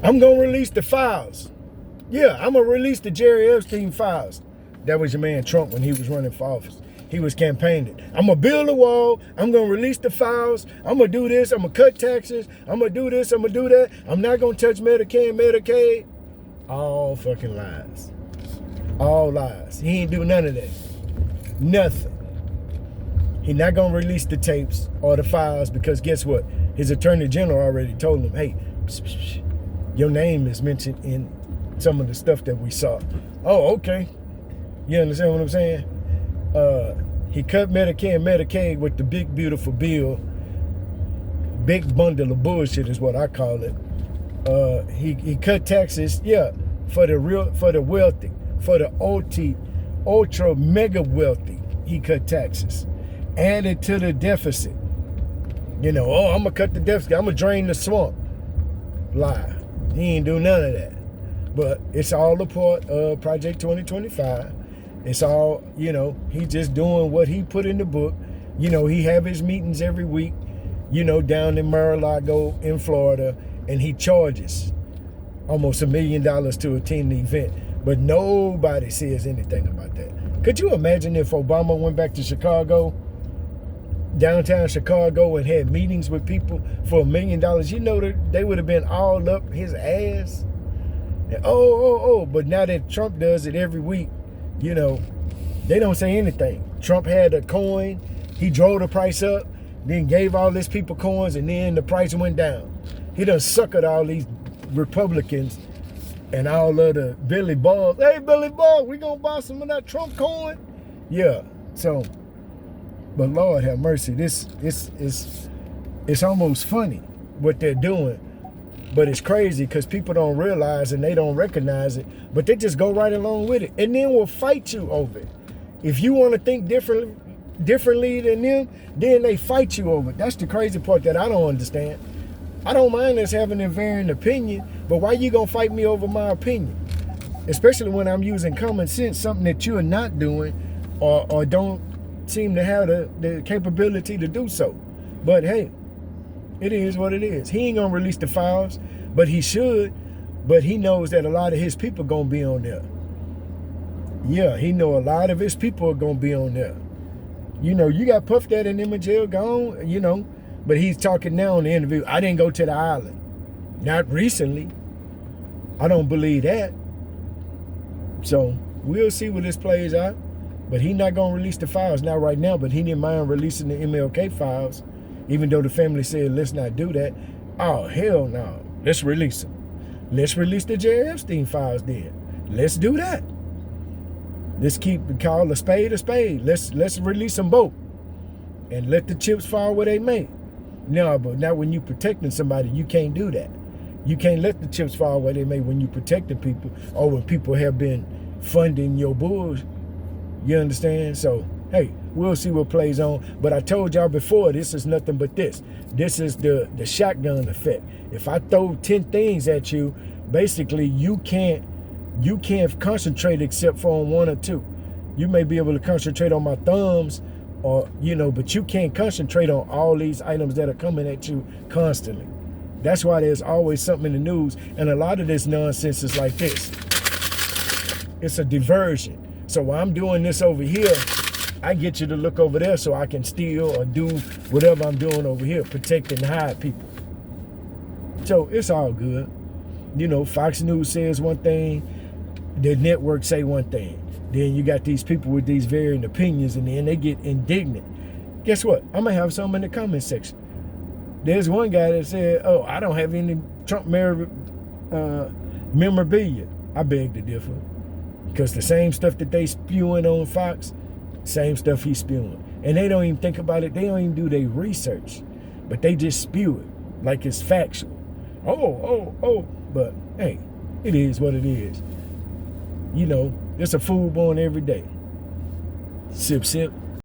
I'm going to release the files. Yeah, I'm going to release the Jerry Epstein files. That was your man Trump when he was running for office. He was campaigning. I'm going to build a wall. I'm going to release the files. I'm going to do this. I'm going to cut taxes. I'm going to do this. I'm going to do that. I'm not going to touch Medicare and Medicaid. All fucking lies. All lies. He ain't do none of that. Nothing. He not going to release the tapes or the files because guess what? His attorney general already told him, hey, your name is mentioned in some of the stuff that we saw. Oh, okay. You understand what I'm saying? He cut Medicare and Medicaid with the big, beautiful bill. Big bundle of bullshit is what I call it. He cut taxes, yeah, for the wealthy, for the ultra mega wealthy. He cut taxes. Added to the deficit. You know, oh, I'm gonna cut the deficit. I'm gonna drain the swamp. Lie. He ain't do none of that. But it's all a part of Project 2025. It's all, you know, he just doing what he put in the book. You know, he have his meetings every week, you know, down in Mar-a-Lago in Florida, and he charges almost $1 million to attend the event. But nobody says anything about that. Could you imagine if Obama went back to Chicago, downtown Chicago, and had meetings with people for $1 million? You know that they would have been all up his ass. And but now that Trump does it every week, you know, they don't say anything. Trump had a coin, he drove the price up, then gave all these people coins, and then the price went down. He done suckered all these Republicans and all of the Billy Balls. Hey, Billy Ball, we gonna buy some of that Trump coin? Yeah, so, but Lord have mercy, it's almost funny what they're doing. But it's crazy because people don't realize and they don't recognize it, but they just go right along with it and then will fight you over it. If you want to think differently than them, then they fight you over it. That's the crazy part that I don't understand. I don't mind us having a varying opinion, but why you gonna fight me over my opinion? Especially when I'm using common sense, something that you're not doing or don't seem to have the capability to do so. But hey, it is what it is. He ain't gonna release the files, but he should. But he knows that a lot of his people gonna be on there. Yeah, he know a lot of his people are gonna be on there. You know, you got Puff Daddy and them in jail gone, you know, but he's talking now on the interview. I didn't go to the island. Not recently. I don't believe that. So we'll see where this plays out. But he not gonna release the files, not right now, but he didn't mind releasing the MLK files. Even though the family said, let's not do that. Oh, hell no. Let's release them. Let's release the Jerry Epstein files then. Let's do that. Let's call a spade a spade. Let's release them both. And let the chips fall where they may. No, but not when you protecting somebody, you can't do that. You can't let the chips fall where they may when you protecting people or when people have been funding your bulls. You understand? So, hey, we'll see what plays on. But I told y'all before, this is nothing but this. This is the shotgun effect. If I throw 10 things at you, basically you can't concentrate except for on one or two. You may be able to concentrate on my thumbs or, you know, but you can't concentrate on all these items that are coming at you constantly. That's why there's always something in the news. And a lot of this nonsense is like this. It's a diversion. So while I'm doing this over here, I get you to look over there so I can steal or do whatever I'm doing over here, protect and hide people. So it's all good. You know, Fox News says one thing, the network say one thing. Then you got these people with these varying opinions and then they get indignant. Guess what? I'm going to have some in the comment section. There's one guy that said, oh, I don't have any Trump memorabilia. I beg to differ. Because the same stuff that they spewing on Fox, same stuff he's spewing. And they don't even think about it. They don't even do their research. But they just spew it like it's factual. Oh. But, hey, it is what it is. You know, there's a food born every day. Sip, sip.